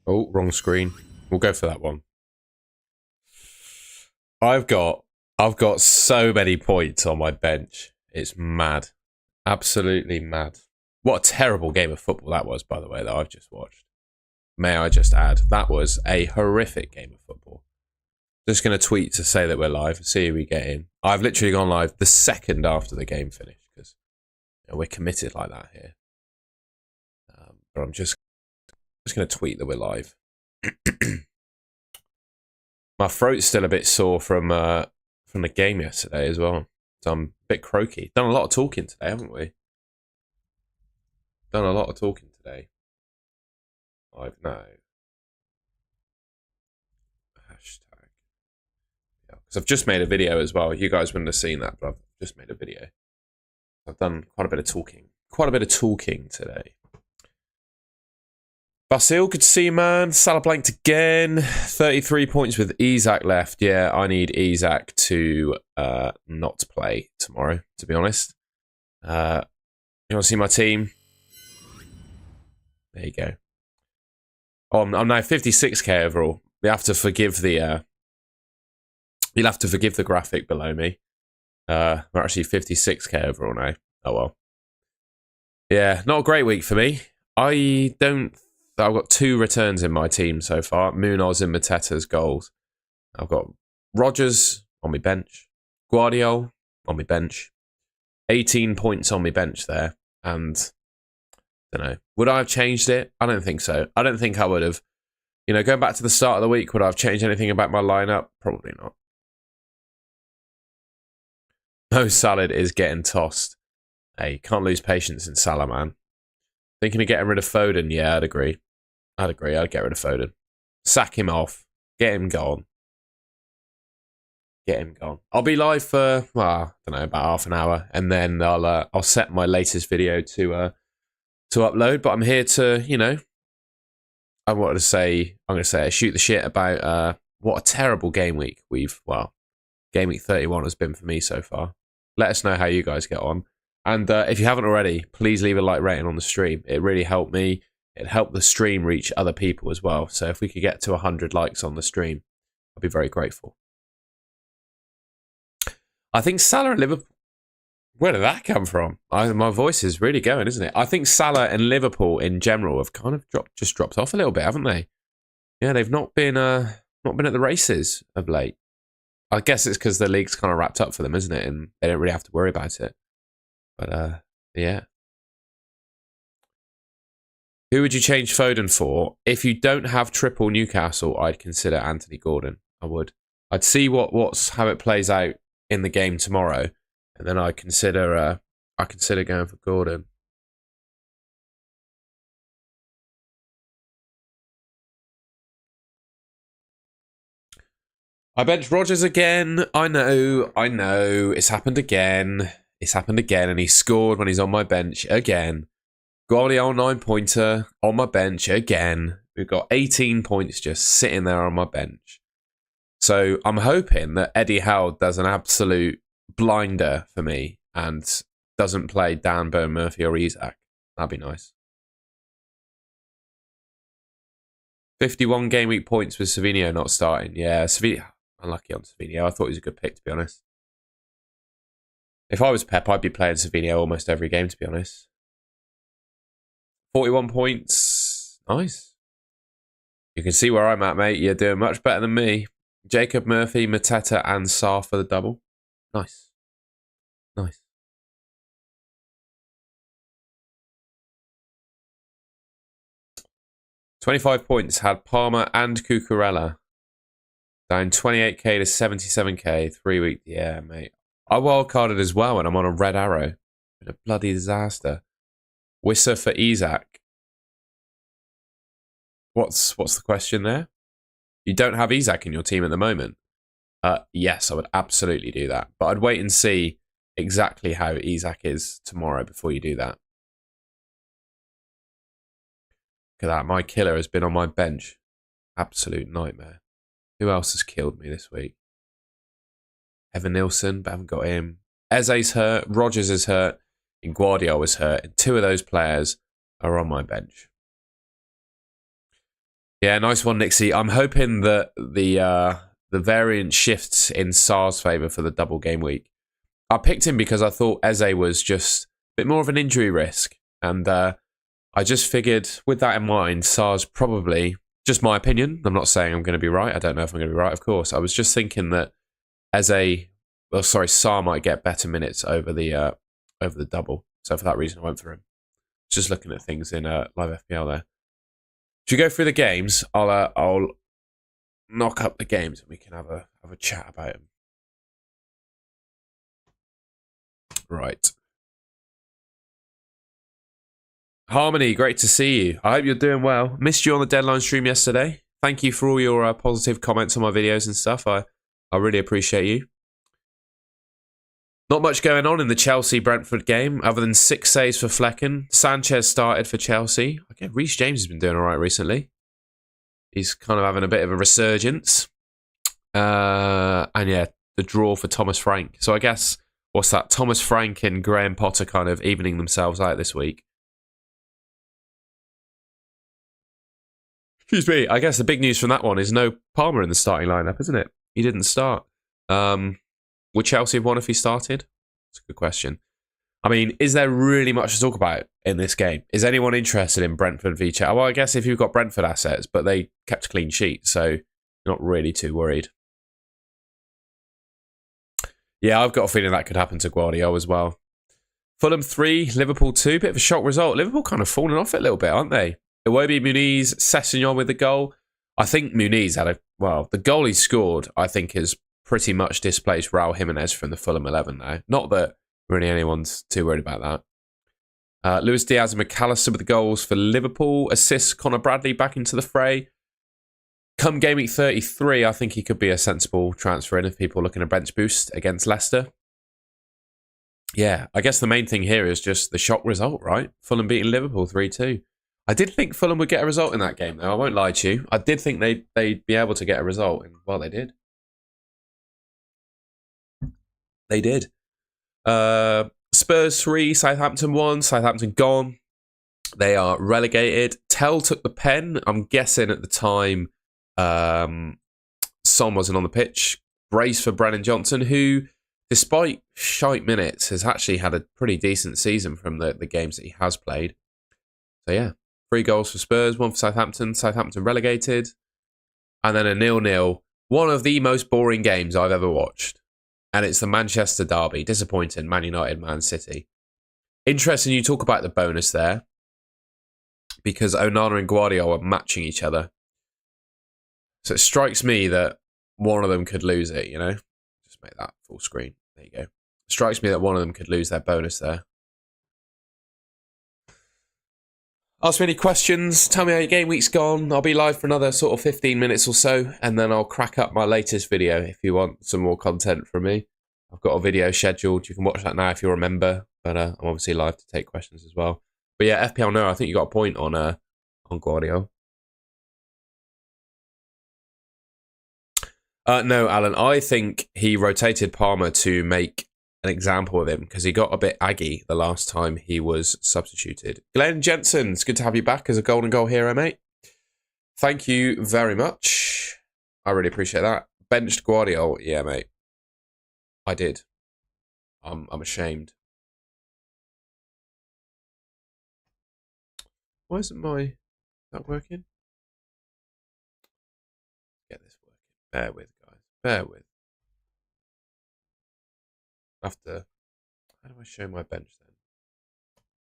Oh, wrong screen. We'll go for that one. I've got so many points on my bench. It's mad. Absolutely mad. What a terrible game of football that was, by the way, that I've just watched. May I just add, that was a horrific game of football. Just going to tweet to say that we're live and see who we get in. I've literally gone live the second after the game finished because we're committed like that here. But I'm just going to tweet that we're live. My throat's still a bit sore from the game yesterday as well. So I'm a bit croaky. Done a lot of talking today, haven't we? Done a lot of talking today. I've now. Hashtag. Yeah, because I've just made a video as well. You guys wouldn't have seen that, but I've just made a video. I've done quite a bit of talking. Quite a bit of talking today. Basil, good to see you, man. Salah blanked again. 33 points with Isak left. Yeah, I need Isak to not play tomorrow, to be honest. You want to see my team? There you go. Oh, I'm now 56k overall. You have to forgive the you'll have to forgive the graphic below me. We're actually 56k overall now. Oh well. Yeah, not a great week for me. I've got 2 returns in my team so far. Munoz and Mateta's goals. I've got Rodgers on my bench. Guardiola on my bench. 18 points on my bench there. And I don't know. Would I have changed it? I don't think so. I don't think I would have. You know, going back to the start of the week, would I have changed anything about my lineup? Probably not. Mo Salad is getting tossed. Hey, can't lose patience in Salah, man. Thinking of getting rid of Foden? Yeah, I'd agree. I'd get rid of Foden. Sack him off. Get him gone. Get him gone. I'll be live for, well, I don't know, about half an hour. And then I'll set my latest video to upload. But I'm here to, you know, I'm going to say, shoot the shit about what a terrible game week game week 31 has been for me so far. Let us know how you guys get on. And if you haven't already, please leave a like rating on the stream. It really helped me. It helped the stream reach other people as well. So if we could get to 100 likes on the stream, I'd be very grateful. I think Salah and Liverpool... Where did that come from? My voice is really going, isn't it? I think Salah and Liverpool in general have kind of dropped off a little bit, haven't they? Yeah, they've not been at the races of late. I guess it's because the league's kind of wrapped up for them, isn't it? And they don't really have to worry about it. But, yeah. Who would you change Foden for? If you don't have triple Newcastle, I'd consider Anthony Gordon. I would. I'd see how it plays out in the game tomorrow, and then I'd consider going for Gordon. I benched Rodgers again. I know. It's happened again. And he scored when he's on my bench again. Guardiola 9-pointer on my bench again. We've got 18 points just sitting there on my bench. So I'm hoping that Eddie Howe does an absolute blinder for me and doesn't play Dan, Bone, Murphy or Isak. That'd be nice. 51 game week points with Savinho not starting. Yeah, Savinho. Unlucky on Savinho. I thought he was a good pick, to be honest. If I was Pep, I'd be playing Savinho almost every game, to be honest. 41 points. Nice. You can see where I'm at, mate. You're doing much better than me. Jacob Murphy, Mateta, and Sarr for the double. Nice. Nice. $25 points had Palmer and Cucurella. Down 28k to 77k. 3 week. Yeah, mate. I wildcarded as well, and I'm on a red arrow. Been a bloody disaster. Wisser for Isak. What's the question there? You don't have Isak in your team at the moment? Yes, I would absolutely do that. But I'd wait and see exactly how Isak is tomorrow before you do that. Look at that. My killer has been on my bench. Absolute nightmare. Who else has killed me this week? Evan Nilsson, but I haven't got him. Eze's hurt. Rodgers is hurt. And Guardiola was hurt. And 2 of those players are on my bench. Yeah, nice one, Nixie. I'm hoping that the variant shifts in Sar's favour for the double game week. I picked him because I thought Eze was just a bit more of an injury risk. And I just figured, with that in mind, Sar's probably, just my opinion, I'm not saying I'm going to be right. I don't know if I'm going to be right, of course. I was just thinking that Sar might get better minutes over the double. So for that reason, I went for him. Just looking at things in live FPL there. Should we go through the games? I'll knock up the games and we can have a chat about them. Right. Harmony, great to see you. I hope you're doing well. Missed you on the deadline stream yesterday. Thank you for all your positive comments on my videos and stuff. I really appreciate you. Not much going on in the Chelsea-Brentford game, other than 6 saves for Flecken. Sanchez started for Chelsea. Okay, Reece James has been doing all right recently. He's kind of having a bit of a resurgence. And yeah, the draw for Thomas Frank. So I guess, what's that? Thomas Frank and Graham Potter kind of evening themselves out this week. Excuse me. I guess the big news from that one is no Palmer in the starting lineup, isn't it? He didn't start. Would Chelsea have won if he started? That's a good question. I mean, is there really much to talk about in this game? Is anyone interested in Brentford v Chelsea? Well, I guess if you've got Brentford assets, but they kept a clean sheet, so you're not really too worried. Yeah, I've got a feeling that could happen to Guardiola as well. Fulham 3, Liverpool 2. Bit of a shock result. Liverpool kind of falling off it a little bit, aren't they? Iwobi, Muniz, Sessegnon with the goal. I think Muniz had the goal he scored, I think, is pretty much displaced Raul Jimenez from the Fulham 11 now. Not that really anyone's too worried about that. Luis Diaz and McAllister with the goals for Liverpool. Assists Connor Bradley back into the fray. Come game week 33, I think he could be a sensible transfer in if people are looking at bench boost against Leicester. Yeah, I guess the main thing here is just the shock result, right? Fulham beating Liverpool 3-2. I did think Fulham would get a result in that game, though. I won't lie to you. I did think they'd be able to get a result, and well, they did. They did. Spurs 3, Southampton 1. Southampton gone. They are relegated. Tell took the pen. I'm guessing at the time Son wasn't on the pitch. Brace for Brennan Johnson, who, despite shite minutes, has actually had a pretty decent season from the games that he has played. So yeah, 3 goals for Spurs, 1 for Southampton. Southampton relegated. And then a 0-0. One of the most boring games I've ever watched. And it's the Manchester derby. Disappointing. Man United, Man City. Interesting you talk about the bonus there. Because Onana and Guardiola are matching each other. So it strikes me that one of them could lose it, you know? Just make that full screen. There you go. It strikes me that one of them could lose their bonus there. Ask me any questions. Tell me how your game week's gone. I'll be live for another sort of 15 minutes or so, and then I'll crack up my latest video if you want some more content from me. I've got a video scheduled. You can watch that now if you're a member, but I'm obviously live to take questions as well. But yeah, FPL no, I think you got a point on Guardiola. No, Alan, I think he rotated Palmer to make an example of him because he got a bit aggy the last time he was substituted. Glenn Jensen, it's good to have you back as a golden goal hero, mate. Thank you very much. I really appreciate that. Benched Guardiola, yeah, mate. I did. I'm ashamed. Why isn't that working? Get this working. Bear with, guys. Bear with. How do I show my bench then?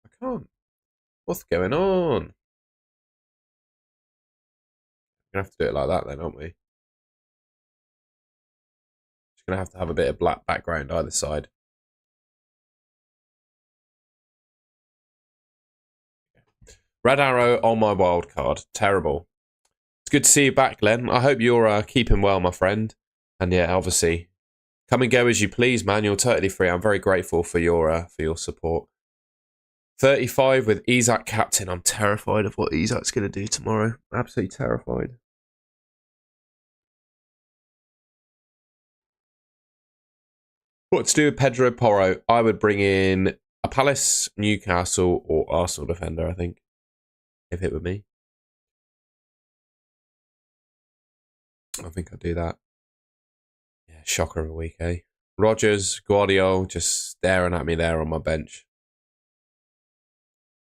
I can't. What's going on? We're going to have to do it like that then, aren't we? Just going to have a bit of black background either side. Red arrow on my wild card. Terrible. It's good to see you back, Glenn. I hope you're keeping well, my friend. And yeah, obviously, come and go as you please, man. You're totally free. I'm very grateful for your support. 35 with Isak captain. I'm terrified of what Isak's going to do tomorrow. Absolutely terrified. What to do with Pedro Porro? I would bring in a Palace, Newcastle, or Arsenal defender, I think, if it were me. I think I'll do that. Yeah, shocker of a week, eh? Rodgers, Guardiola just staring at me there on my bench.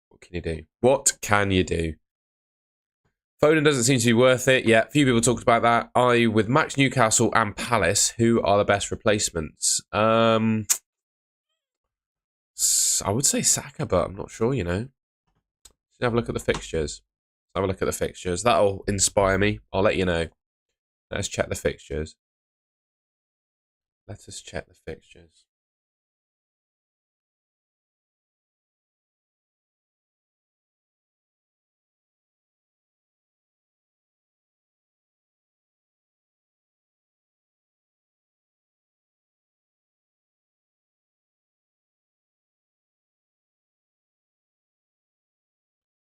What can you do? What can you do? Foden doesn't seem to be worth it. Yeah, a few people talked about that. With Max, Newcastle and Palace, who are the best replacements? I would say Saka, but I'm not sure, you know. Let's have a look at the fixtures. Have a look at the fixtures. That'll inspire me. I'll let you know. Let's check the fixtures. Let us check the fixtures.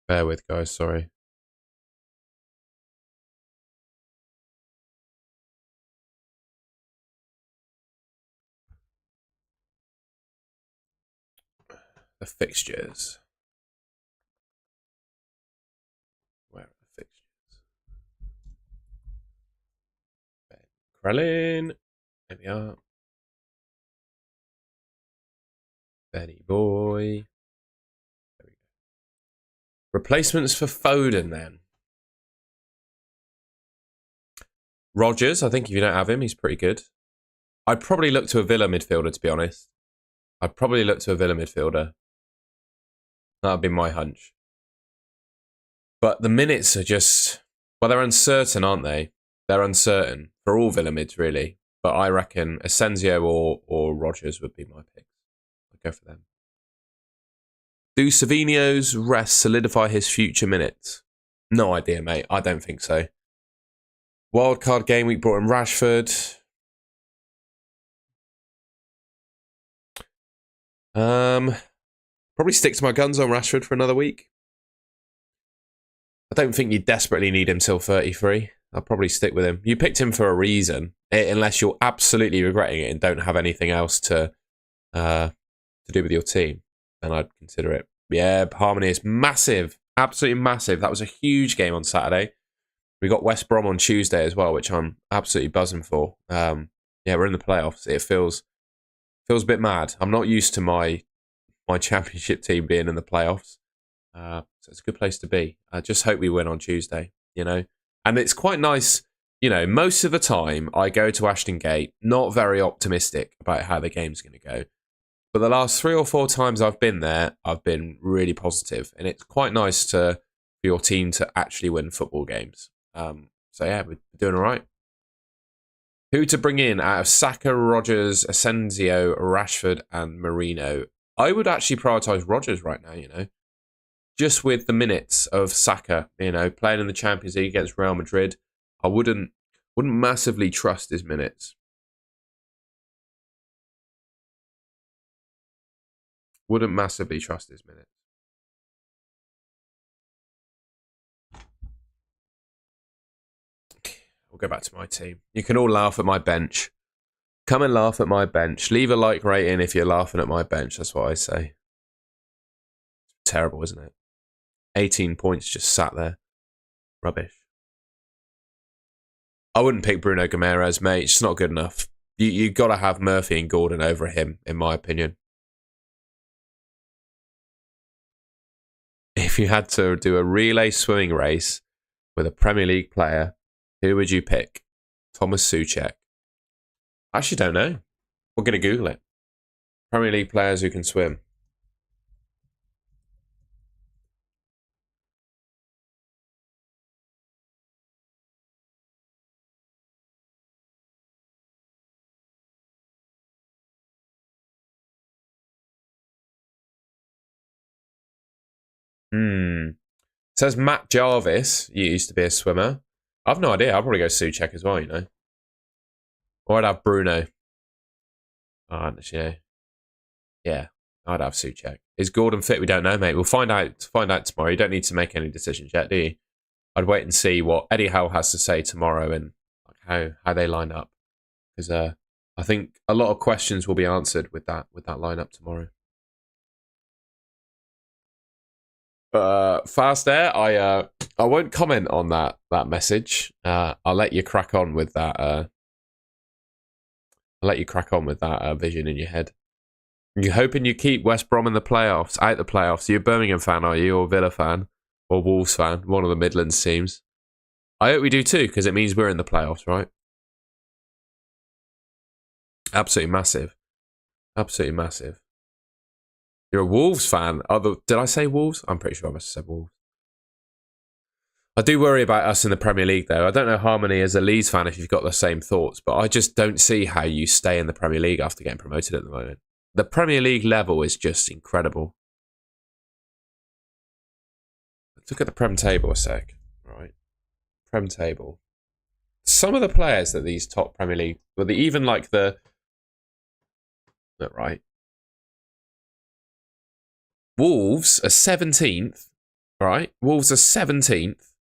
Bear with, guys. Sorry. The fixtures. Where are the fixtures? Ben Krellin. There we are. Benny Boy. There we go. Replacements for Foden, then. Rodgers, I think if you don't have him, he's pretty good. I'd probably look to a Villa midfielder, to be honest. I'd probably look to a Villa midfielder. That would be my hunch. But the minutes are just... Well, they're uncertain, aren't they? They're uncertain for all Villa mids, really. But I reckon Asensio or Rodgers would be my pick. I'd go for them. Do Savinho's rest solidify his future minutes? No idea, mate. I don't think so. Wildcard game week brought in Rashford. Probably stick to my guns on Rashford for another week. I don't think you desperately need him till 33. I'll probably stick with him. You picked him for a reason, unless you're absolutely regretting it and don't have anything else to do with your team. Then I'd consider it. Yeah, Harmony is massive. Absolutely massive. That was a huge game on Saturday. We got West Brom on Tuesday as well, which I'm absolutely buzzing for. Yeah, we're in the playoffs. It feels a bit mad. I'm not used to my championship team being in the playoffs. So it's a good place to be. I just hope we win on Tuesday, you know. And it's quite nice, you know, most of the time I go to Ashton Gate not very optimistic about how the game's going to go. But the last 3 or 4 times I've been there, I've been really positive. And it's quite nice for your team to actually win football games. So yeah, we're doing all right. Who to bring in out of Saka, Rodgers, Asensio, Rashford and Marino? I would actually prioritise Rodgers right now, you know. Just with the minutes of Saka, you know, playing in the Champions League against Real Madrid, I wouldn't massively trust his minutes. Wouldn't massively trust his minutes. We'll go back to my team. You can all laugh at my bench. Come and laugh at my bench. Leave a like rating if you're laughing at my bench. That's what I say. Terrible, isn't it? 18 points just sat there. Rubbish. I wouldn't pick Bruno Guimaraes, mate. It's just not good enough. You got to have Murphy and Gordon over him, in my opinion. If you had to do a relay swimming race with a Premier League player, who would you pick? Thomas Souček. I actually don't know. We're going to Google it. Premier League players who can swim. It says Matt Jarvis used to be a swimmer. I've no idea. I'll probably go Souček as well, you know. Or I'd have Bruno. Yeah, I'd have Souček. Is Gordon fit? We don't know, mate. We'll find out tomorrow. You don't need to make any decisions yet, do you? I'd wait and see what Eddie Howe has to say tomorrow and how they line up. Because I think a lot of questions will be answered with that lineup tomorrow. Fast Air, I won't comment on that message. I'll let you crack on with that. I'll let you crack on with that vision in your head. You're hoping you keep West Brom in the playoffs, out the playoffs. You're a Birmingham fan, are you, or Villa fan, or Wolves fan? One of the Midlands teams. I hope we do too, because it means we're in the playoffs, right? Absolutely massive. Absolutely massive. You're a Wolves fan. Did I say Wolves? I'm pretty sure I must have said Wolves. I do worry about us in the Premier League, though. I don't know, Harmony, as a Leeds fan, if you've got the same thoughts, but I just don't see how you stay in the Premier League after getting promoted at the moment. The Premier League level is just incredible. Let's look at the Prem table a sec. Right. Prem table. Some of the players that these top Premier League, well, even like the... Right. Wolves are 17th, right? Wolves are 17th.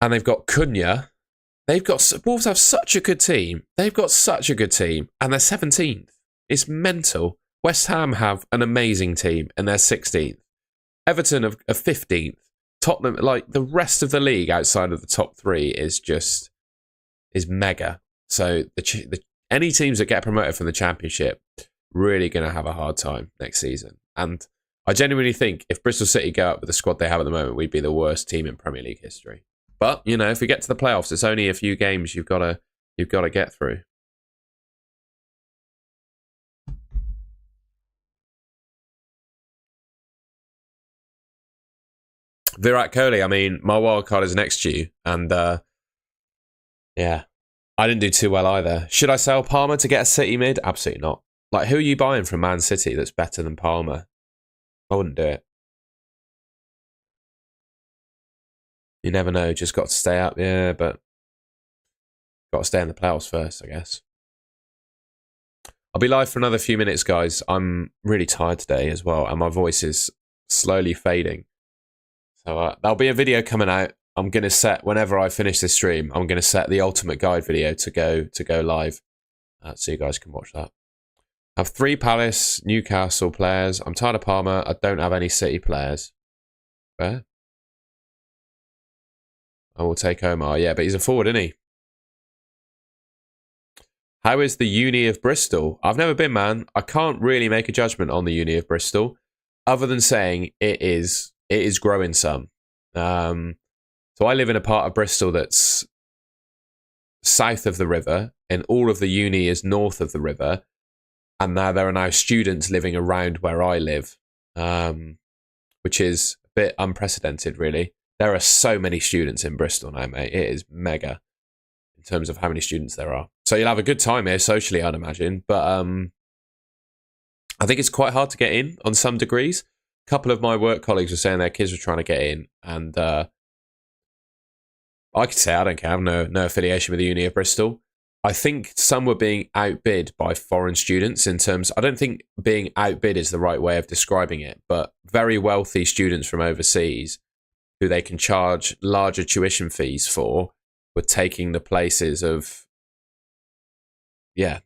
And they've got Cunha. Wolves have such a good team. They've got such a good team. And they're 17th. It's mental. West Ham have an amazing team. And they're 16th. Everton are 15th. Tottenham, like the rest of the league outside of the top three is mega. So any teams that get promoted from the Championship really going to have a hard time next season. And I genuinely think if Bristol City go up with the squad they have at the moment, we'd be the worst team in Premier League history. But, you know, if we get to the playoffs, it's only a few games you've got to get through. Virat Kohli, I mean, my wild card is next to you. And, yeah, I didn't do too well either. Should I sell Palmer to get a City mid? Absolutely not. Like, who are you buying from Man City that's better than Palmer? I wouldn't do it. You never know. Just got to stay up. Yeah, but got to stay in the playoffs first, I guess. I'll be live for another few minutes, guys. I'm really tired today as well, and my voice is slowly fading. So there'll be a video coming out. I'm going to set, whenever I finish this stream, I'm going to set the ultimate guide video to go live. So you guys can watch that. I have 3 Palace, Newcastle players. I'm tired of Palmer. I don't have any City players. Where? I will take Omar. Yeah, but he's a forward, isn't he? How is the Uni of Bristol? I've never been, man. I can't really make a judgment on the Uni of Bristol, other than saying it is growing some. So I live in a part of Bristol that's south of the river, and all of the uni is north of the river. And now there are now students living around where I live, which is a bit unprecedented, really. There are so many students in Bristol now, mate. It is mega in terms of how many students there are. So you'll have a good time here socially, I'd imagine. But I think it's quite hard to get in on some degrees. A couple of my work colleagues were saying their kids were trying to get in. And I could say I don't care. I have no affiliation with the Uni of Bristol. I think some were being outbid by foreign students in terms... I don't think being outbid is the right way of describing it, but very wealthy students from overseas who they can charge larger tuition fees for were taking the places of,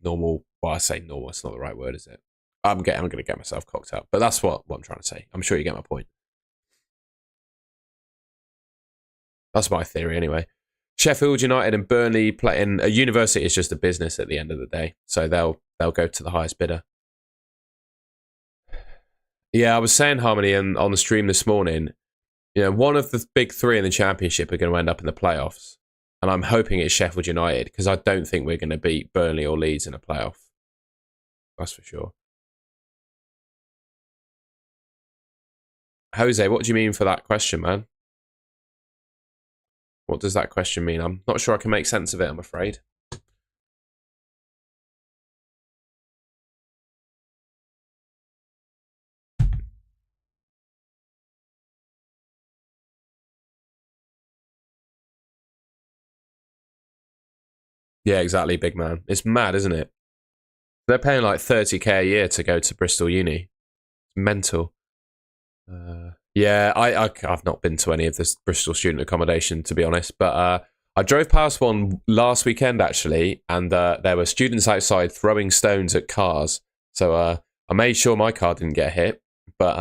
normal... Well, I say normal, it's not the right word, is it? I'm going to get myself cocked up, but that's what I'm trying to say. I'm sure you get my point. That's my theory anyway. Sheffield United and Burnley playing... A university is just a business at the end of the day, so they'll go to the highest bidder. Yeah, I was saying, Harmony, on the stream this morning, one of the big 3 in the Championship are going to end up in the playoffs, and I'm hoping it's Sheffield United, because I don't think we're going to beat Burnley or Leeds in a playoff. That's for sure. Jose, what do you mean for that question, man? What does that question mean? I'm not sure I can make sense of it, I'm afraid. Yeah, exactly, big man. It's mad, isn't it? They're paying like 30k a year to go to Bristol Uni. It's mental. Yeah, I've not been to any of this Bristol student accommodation, to be honest, but I drove past one last weekend, actually, and there were students outside throwing stones at cars. So I made sure my car didn't get hit, but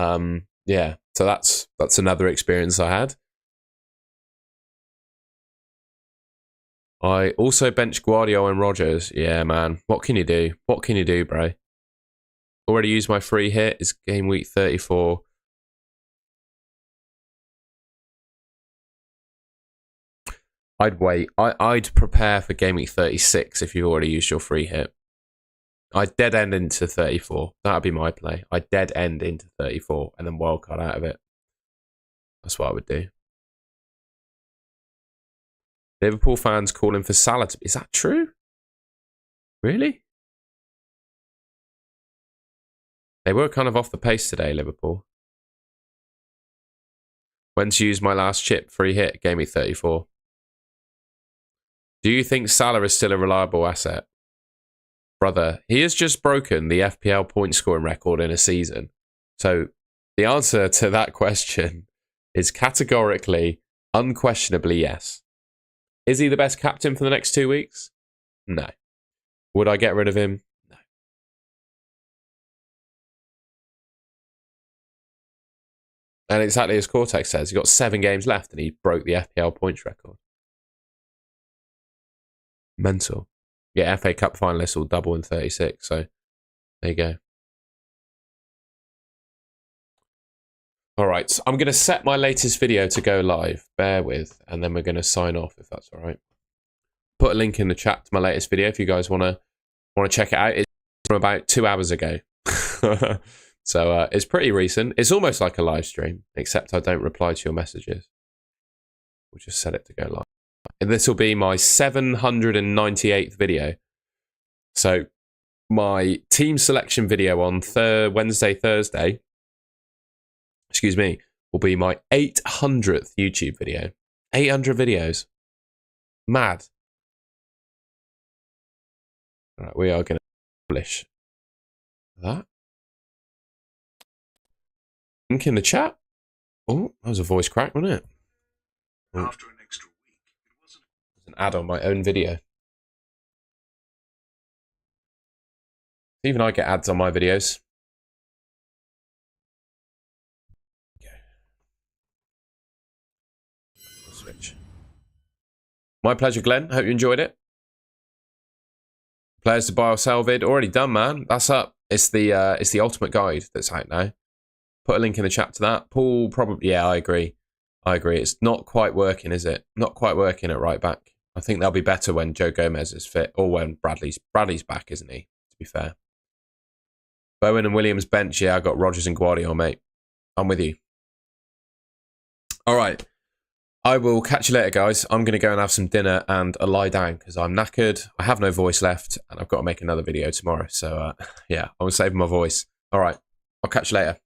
Yeah, so that's another experience I had. I also benched Guardiola and Rodgers. Yeah, man. What can you do? What can you do, bro? Already used my free hit. It's game week 34. I'd wait. I'd prepare for game week 36 if you've already used your free hit. I'd dead end into 34. That'd be my play. I'd dead end into 34 and then wildcard out of it. That's what I would do. Liverpool fans calling for Salah. Is that true? Really? They were kind of off the pace today, Liverpool. When to use my last chip free hit, game week 34. Do you think Salah is still a reliable asset? Brother, he has just broken the FPL point scoring record in a season. So the answer to that question is categorically, unquestionably yes. Is he the best captain for the next 2 weeks? No. Would I get rid of him? No. And exactly as Cortex says, he's got 7 games left and he broke the FPL points record. Mental. Yeah, FA Cup finalists will double in 36, so there you go. All right, so I'm going to set my latest video to go live. Bear with, and then we're going to sign off if that's all right. Put a link in the chat to my latest video if you guys want to check it out. It's from about 2 hours ago, so it's pretty recent. It's almost like a live stream, except I don't reply to your messages. We'll just set it to go live. And this will be my 798th video. So my team selection video on Wednesday, Thursday, excuse me, will be my 800th YouTube video. 800 videos. Mad. All right, we are going to publish that. Link in the chat. Oh, that was a voice crack, wasn't it? Oh. After an extra week, it wasn't an ad on my own video. Even I get ads on my videos. Okay. Switch. My pleasure, Glenn. Hope you enjoyed it. Players to buy or sell vid already done, man. That's up. It's the ultimate guide that's out now. Put a link in the chat to that. Paul probably. Yeah, I agree. It's not quite working, is it? Not quite working at right back. I think they'll be better when Joe Gomez is fit, or when Bradley's back, isn't he? To be fair. Bowen and Williams bench. Yeah, I got Rodgers and Guardiola, mate. I'm with you. All right. I will catch you later, guys. I'm going to go and have some dinner and a lie down because I'm knackered. I have no voice left and I've got to make another video tomorrow. So, yeah, I'm saving my voice. All right. I'll catch you later.